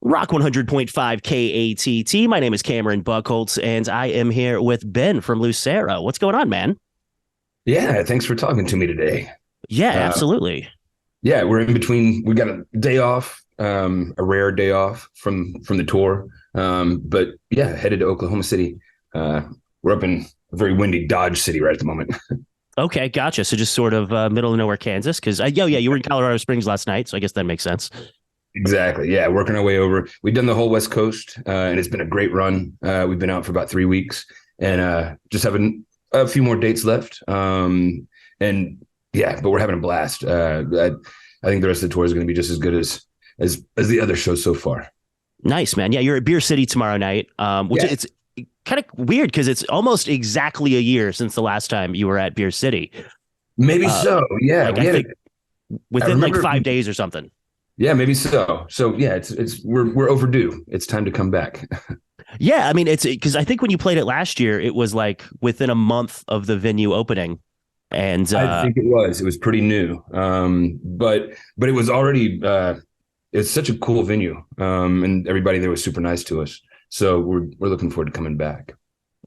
Rock 100.5 KATT. My name is Cameron Buchholtz, and I am here with Ben from Lucero. What's going on, man? Yeah, thanks for talking to me today. Yeah, Uh, absolutely. yeah, we're in between. We got a day off, a rare day off from the tour. But yeah, headed to Oklahoma City. We're up in a very windy Dodge City right at the moment. Okay, gotcha. So just sort of middle of nowhere, Kansas, because yeah, you were in Colorado Springs last night, so I guess that makes sense. Exactly. Yeah, working our way over. We've done the whole West Coast, and it's been a great run. We've been out for about 3 weeks, and just having a few more dates left. And yeah, but we're having a blast. I think the rest of the tour is going to be just as good as the other shows so far. Nice, man. Yeah, you're at Beer City tomorrow night, which Yeah, it's kind of weird because it's almost exactly a year since the last time you were at Beer City. maybe Uh, so. Yeah, like we I had. think I within like remember. 5 days or something. Yeah, maybe so. So yeah, it's we're overdue. It's time to come back. Yeah, I mean it's because I think when you played it last year, it was like within a month of the venue opening, and I think it was. It was pretty new. But it was already it's such a cool venue. And everybody there was super nice to us. So we're looking forward to coming back.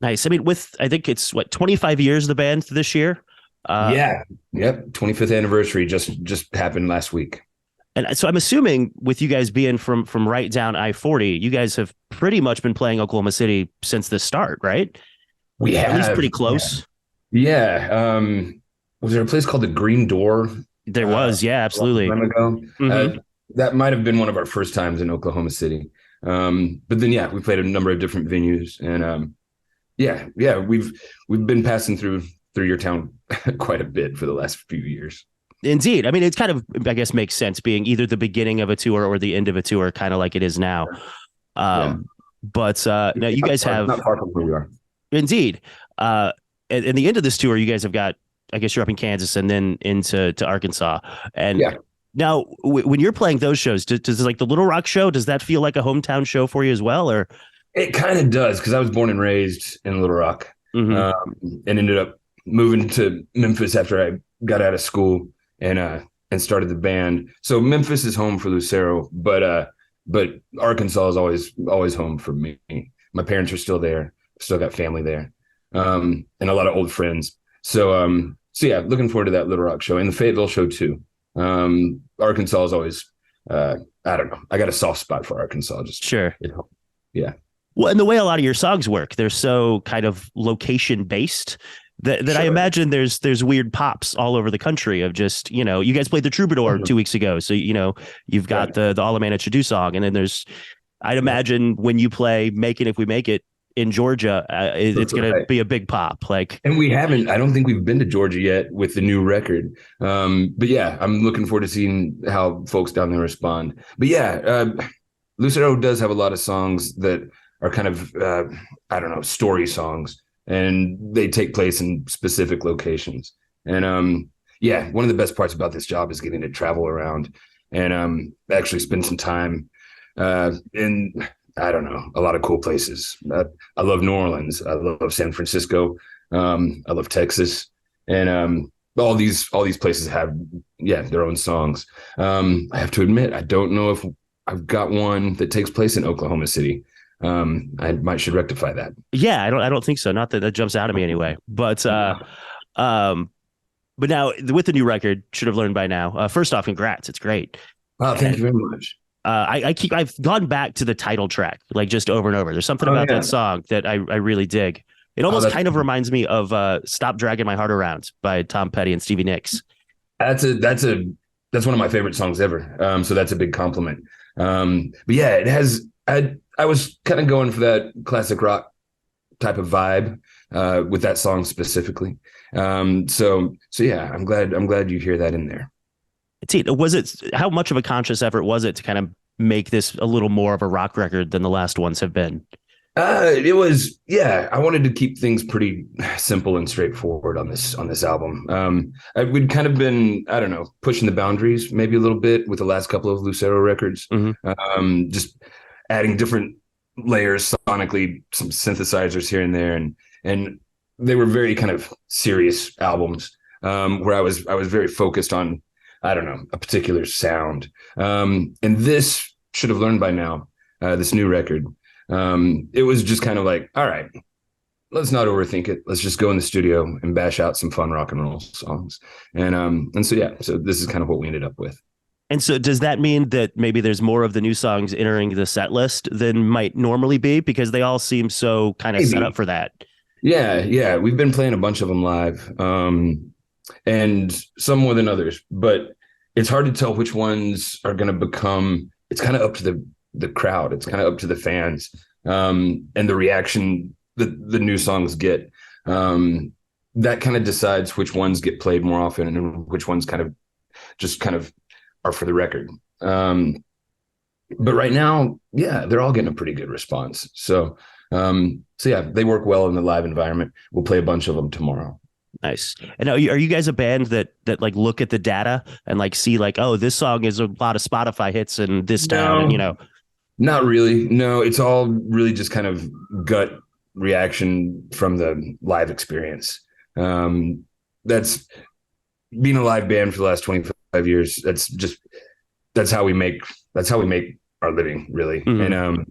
nice. I mean, with I think it's what 25 years of the band this year, uh, Yeah. Yep. 25th anniversary just happened last week. and so I'm assuming with you guys being from right down I-40, you guys have pretty much been playing Oklahoma City since the start, right? We At least have. pretty Yeah. close. Yeah. Was there a place called the Green Door There uh, was, yeah, a long absolutely. time ago? Hmm. That might have been one of our first times in Oklahoma City. But then yeah, we played a number of different venues, and yeah, we've been passing through your town quite a bit for the last few years. Indeed. I mean, it's kind of, I guess, makes sense being either the beginning of a tour or the end of a tour, kind of like it is now. Yeah, But now you not guys far, have not far from where we are. indeed. And the end of this tour, you guys have got, I guess you're up in Kansas and then to Arkansas. And Yeah, now when you're playing those shows, does like the Little Rock show, does that feel like a hometown show for you as well? Or it kind of does because I was born and raised in Little Rock, Mhm. and ended up moving to Memphis after I got out of school and and started the band. So Memphis is home for Lucero, but Arkansas is always home for me. My parents are still there, still got family there, and a lot of old friends. So yeah, looking forward to that Little Rock show and the Fayetteville show too. Arkansas is always I don't know. I got a soft spot for Arkansas. Just Sure. yeah. Well, and the way a lot of your songs work, they're so kind of location based that I Sure. imagine there's weird pops all over the country of just, you guys played the Troubadour Mhm. 2 weeks ago. So, you've got Right. the All a Man to Do song. And then I'd Yeah. imagine when you play Make It If We Make It in Georgia, it's going to Right. be a big pop. Like, And we haven't, I don't think we've been to Georgia yet with the new record. But yeah, I'm looking forward to seeing how folks down there respond. But yeah, Lucero does have a lot of songs that are kind of, I don't know, story songs, and they take place in specific locations. And yeah, one of the best parts about this job is getting to travel around and actually spend some time in, I don't know, a lot of cool places. I love New Orleans. I love San Francisco. I love Texas, and all these places have their own songs. I have to admit, I don't know if I've got one that takes place in Oklahoma City. I might should rectify that. yeah, I don't think so. Not that that jumps out at me anyway. Um, but now with the new record, should have learned by now. First off, congrats. It's great. Wow, thank you And very much. I've gone back to the title track like just over and over. There's something Oh about yeah. that song that I really dig. It Oh, almost kind of reminds me of "Stop Dragging My Heart Around" by Tom Petty and Stevie Nicks. that's one of my favorite songs ever. So that's a big compliment. But yeah, it has. I was kind of going for that classic rock type of vibe with that song specifically. So yeah, I'm glad you hear that in there. Was it how much of a conscious effort was it to kind of make this a little more of a rock record than the last ones have been? It was, yeah. I wanted to keep things pretty simple and straightforward on this album. We'd kind of been, I don't know, pushing the boundaries maybe a little bit with the last couple of Lucero records. Mhm. Just adding different layers sonically, some synthesizers here and there, and they were very kind of serious albums where I was very focused on, I don't know, a particular sound. And this should have learned by now. this new record. It was just kind of like, all right, let's not overthink it. Let's just go in the studio and bash out some fun rock and roll songs. And so, yeah, so this is kind of what we ended up with. And so does that mean that maybe there's more of the new songs entering the set list than might normally be? Because they all seem so kind of set up for that. Yeah. We've been playing a bunch of them live, and some more than others, but it's hard to tell which ones are going to become, it's kind of up to the crowd. It's kind of up to the fans, and the reaction that the new songs get. That kind of decides which ones get played more often and which ones kind of are for the record. But right now, yeah, they're all getting a pretty good response. So yeah, they work well in the live environment. We'll play a bunch of them tomorrow. Nice. And are you guys a band that like look at the data and like see like, oh, this song is a lot of Spotify hits in this town, and, you know? Not really. No, it's all really just kind of gut reaction from the live experience. That's being a live band for the last 25 years. That's how we make our living, really. Mm-hmm.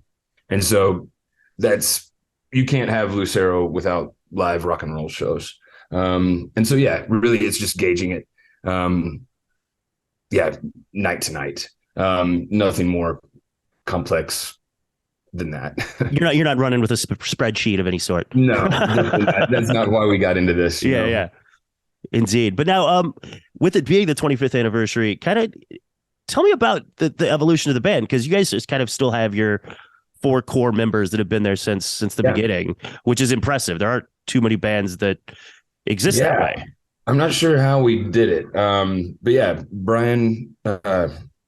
And so you can't have Lucero without live rock and roll shows. And so, yeah, really it's just gauging it. Night to night. Nothing more complex than that. You're not running with a spreadsheet of any sort. No, that's not why we got into this. You know? Yeah. Indeed. But now, with it being the 25th anniversary, kind of tell me about the evolution of the band, because you guys just kind of still have your 4 core members that have been there since the beginning, which is impressive. There aren't too many bands that exist that way. I'm not sure how we did it. But yeah, Brian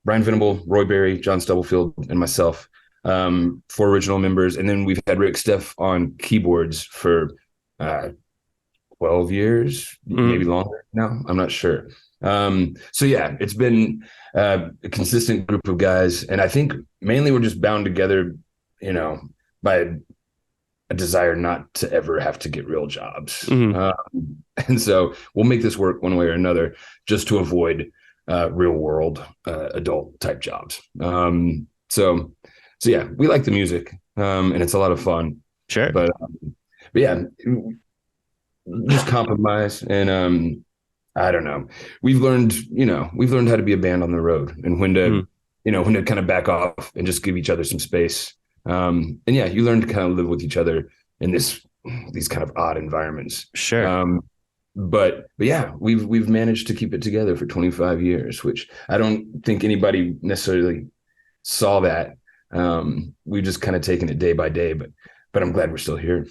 Venable, Roy Berry, John Stubblefield, and myself, 4 original members. And then we've had Rick Steff on keyboards for 12 years, maybe longer now. I'm not sure. So yeah, it's been a consistent group of guys. And I think mainly we're just bound together, by a desire not to ever have to get real jobs. And so we'll make this work one way or another just to avoid real world adult type jobs. So yeah, we like the music, and it's a lot of fun. Sure. But yeah, just compromise. And I don't know. We've learned how to be a band on the road, and when to kind of back off and just give each other some space. And yeah, you learn to kind of live with each other in these kind of odd environments. Sure. But yeah, we've managed to keep it together for 25 years, which I don't think anybody necessarily saw that. We've just kind of taken it day by day, but I'm glad we're still here.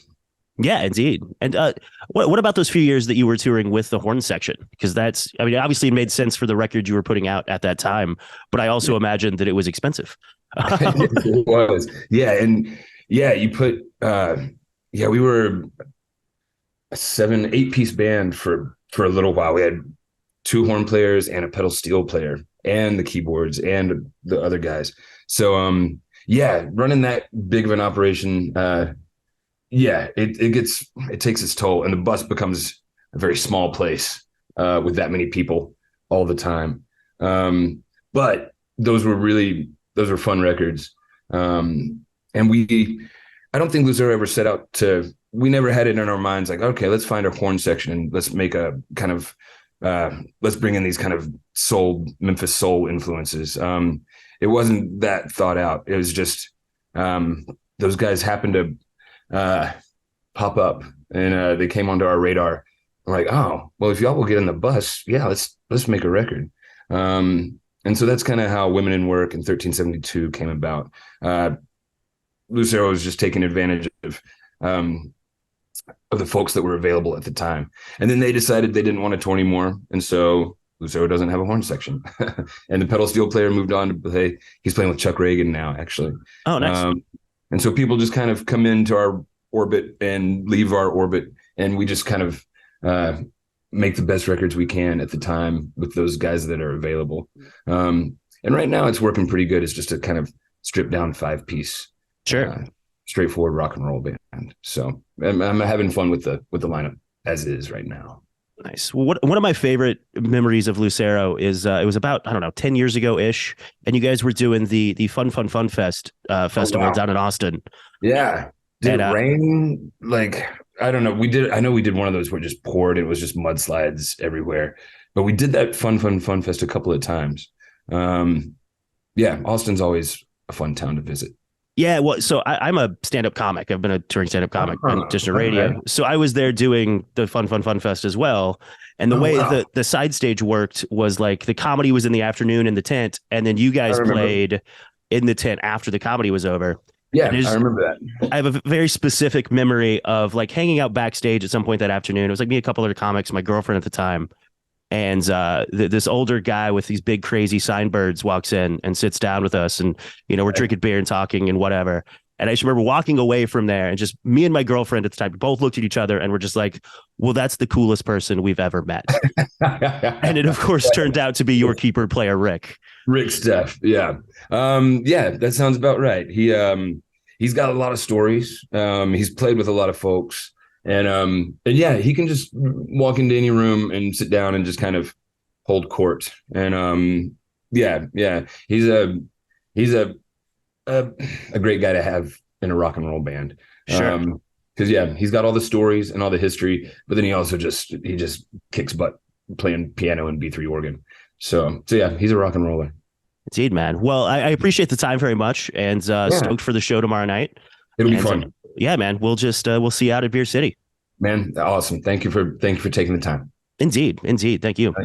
Yeah, indeed. And what about those few years that you were touring with the horn section? Because obviously it made sense for the record you were putting out at that time, but I also imagined that it was expensive. It was. Yeah. And yeah, we were a 7-8 piece band for a little while. We had 2 horn players and a pedal steel player and the keyboards and the other guys. So, running that big of an operation, it takes its toll, and the bus becomes a very small place with that many people all the time. But those were fun records. And I don't think Lucero ever set out we never had it in our minds like, okay, let's find a horn section and let's make a kind of, let's bring in these kind of Memphis soul influences. It wasn't that thought out. It was just those guys happened to pop up, and they came onto our radar. I'm like, oh, well, if y'all will get in the bus, yeah, let's make a record. And so that's kind of how Women in Work and 1372 came about. Lucero was just taking advantage of the folks that were available at the time. And then they decided they didn't want to tour anymore. And so Lucero doesn't have a horn section. And the pedal steel player moved on to play. He's playing with Chuck Reagan now, actually. Oh, nice. And so people just kind of come into our orbit and leave our orbit. And we just kind of make the best records we can at the time with those guys that are available. And right now it's working pretty good. It's just a kind of stripped down 5-piece, straightforward rock and roll band. So I'm having fun with the lineup as is right now. Nice. Well, one of my favorite memories of Lucero is it was about, I don't know, 10 years ago ish. And you guys were doing the Fun Fest festival wow. down in Austin. Yeah. Did And it rain? Like, I don't know. I know we did one of those where it just poured. It was just mudslides everywhere. But we did that Fun Fest a couple of times. Yeah, Austin's always a fun town to visit. yeah, well, so I'm a stand-up comic. I've been a touring stand-up comic in addition to radio. Okay. So I was there doing the Fun Fest as well. And the way Wow. the side stage worked was like the comedy was in the afternoon in the tent, and then you guys played in the tent after the comedy was over. Yeah, And I remember that. I have a very specific memory of like hanging out backstage at some point that afternoon. It was like me, a couple other comics, my girlfriend at the time. And this older guy with these big crazy signbirds walks in and sits down with us, and we're drinking beer and talking and whatever. And I just remember walking away from there, and just me and my girlfriend at the time both looked at each other and were just like, "Well, that's the coolest person we've ever met." And it, of course, turned out to be your keyboard player, Rick. Rick Steff. Yeah. Yeah, that sounds about right. He's got a lot of stories. He's played with a lot of folks. And yeah, he can just walk into any room and sit down and just kind of hold court. And yeah, he's a great guy to have in a rock and roll band. Sure. Because yeah, he's got all the stories and all the history, but then he also just kicks butt playing piano and B3 organ. So yeah, he's a rock and roller. Indeed, man. Well, I appreciate the time very much, and stoked for the show tomorrow night. It'll be fun. Yeah, man. We'll see you out at Beer City. Man, awesome. Thank you for taking the time. Indeed. Thank you.